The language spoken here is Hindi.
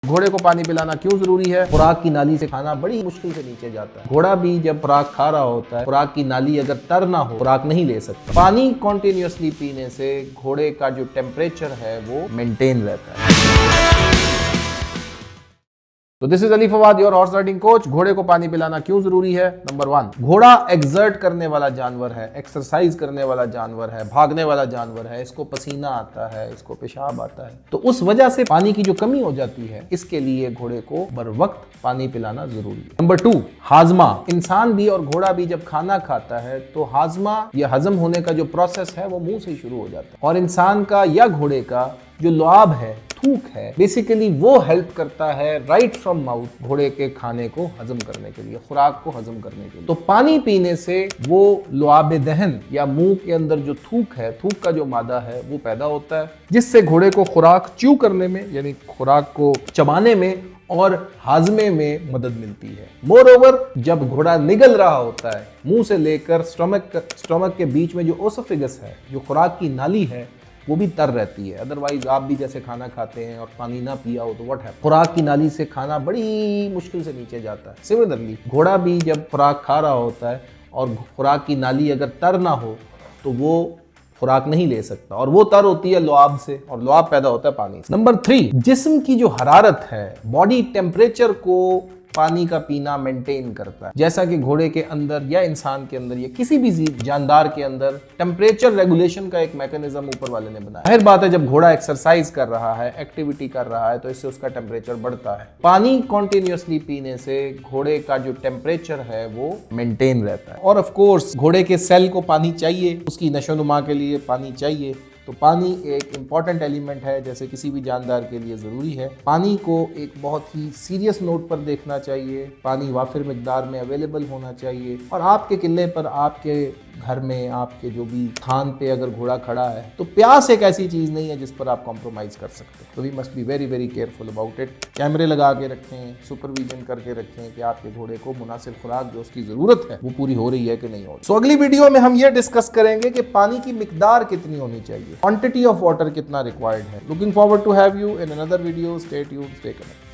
घोड़े को पानी पिलाना क्यों जरूरी है? खुराक की नाली से खाना बड़ी मुश्किल से नीचे जाता है। घोड़ा भी जब खुराक खा रहा होता है, खुराक की नाली अगर तर ना हो, खुराक नहीं ले सकता। पानी कॉन्टिन्यूसली पीने से घोड़े का जो टेम्परेचर है वो मेंटेन रहता है। तो this is Ali Fawad, your horse riding coach. घोड़े को पानी पिलाना क्यों जरूरी है? नंबर 1, घोड़ा एक्सर्ट करने वाला जानवर है, एक्सरसाइज करने वाला जानवर है, भागने वाला जानवर है, इसको पसीना आता है, इसको पेशाब आता है, तो उस वजह से पानी की जो कमी हो जाती है, इसके लिए घोड़े को बर वक्त पानी पिलाना जरूरी है। नंबर 2, हाजमा। इंसान भी और घोड़ा भी जब खाना खाता है तो हाजमा या हजम होने का जो प्रोसेस है वो मुंह से ही शुरू हो जाता है, और इंसान का या घोड़े का जो लुआब है, थूक है, बेसिकली वो हेल्प करता है राइट फ्रॉम माउथ घोड़े के खाने को हजम करने के लिए, खुराक को हजम करने के लिए। तो पानी पीने से वो लुआब दहन या मुंह के अंदर जो थूक है, थूक का जो मादा है वो पैदा होता है, जिससे घोड़े को खुराक च्यू करने में यानी खुराक को चबाने में और हाजमे में मदद मिलती है। मोर ओवर, जब घोड़ा निगल रहा होता है, मुंह से लेकर स्टोमक के बीच में जो ओसोफेगस है, जो खुराक की नाली है, वो भी तर रहती है। अदरवाइज आप भी जैसे खाना खाते हैं और पानी ना पिया हो तो व्हाट है, खुराक की नाली से खाना बड़ी मुश्किल से नीचे जाता है। सिमिलरली घोड़ा भी जब खुराक खा रहा होता है और खुराक की नाली अगर तर ना हो तो वो खुराक नहीं ले सकता, और वो तर होती है लुआब से, और लुआब पैदा होता है पानी से। नंबर 3, जिस्म की जो हरारत है, बॉडी टेम्परेचर को पानी का पीना मेंटेन करता है। जैसा कि घोड़े के अंदर या इंसान के अंदर या किसी भी जानदार के अंदर टेम्परेचर रेगुलेशन का एक मैकेनिज्म ऊपर वाले ने बनाया। जाहिर बात है, जब घोड़ा एक्सरसाइज कर रहा है, एक्टिविटी कर रहा है, तो इससे उसका टेम्परेचर बढ़ता है। पानी कॉन्टिन्यूसली पीने से घोड़े का जो टेम्परेचर है वो मेंटेन रहता है। और ऑफ कोर्स घोड़े के सेल को पानी चाहिए, उसकी नशोनुमा के लिए पानी चाहिए। तो पानी एक इम्पॉर्टेंट एलिमेंट है, जैसे किसी भी जानदार के लिए ज़रूरी है। पानी को एक बहुत ही सीरियस नोट पर देखना चाहिए, पानी वाफिर मिकदार में अवेलेबल होना चाहिए, और आपके किले पर, आपके घर में, आपके जो भी स्थान पे अगर घोड़ा खड़ा है तो प्यास एक ऐसी चीज़ नहीं है जिस पर आप कॉम्प्रोमाइज़ कर सकते। तो we must be very very careful about it. कैमरे लगा के रखें, सुपरविजन करके रखें कि आपके घोड़े को मुनासिब खुराक जो उसकी ज़रूरत है वो पूरी हो रही है कि नहीं हो रही। सो अगली वीडियो में हम ये डिस्कस करेंगे कि पानी की मिकदार कितनी होनी चाहिए, क्वांटिटी ऑफ वाटर कितना रिक्वायर्ड है। Looking forward to have you in another video. Stay tuned, stay connected.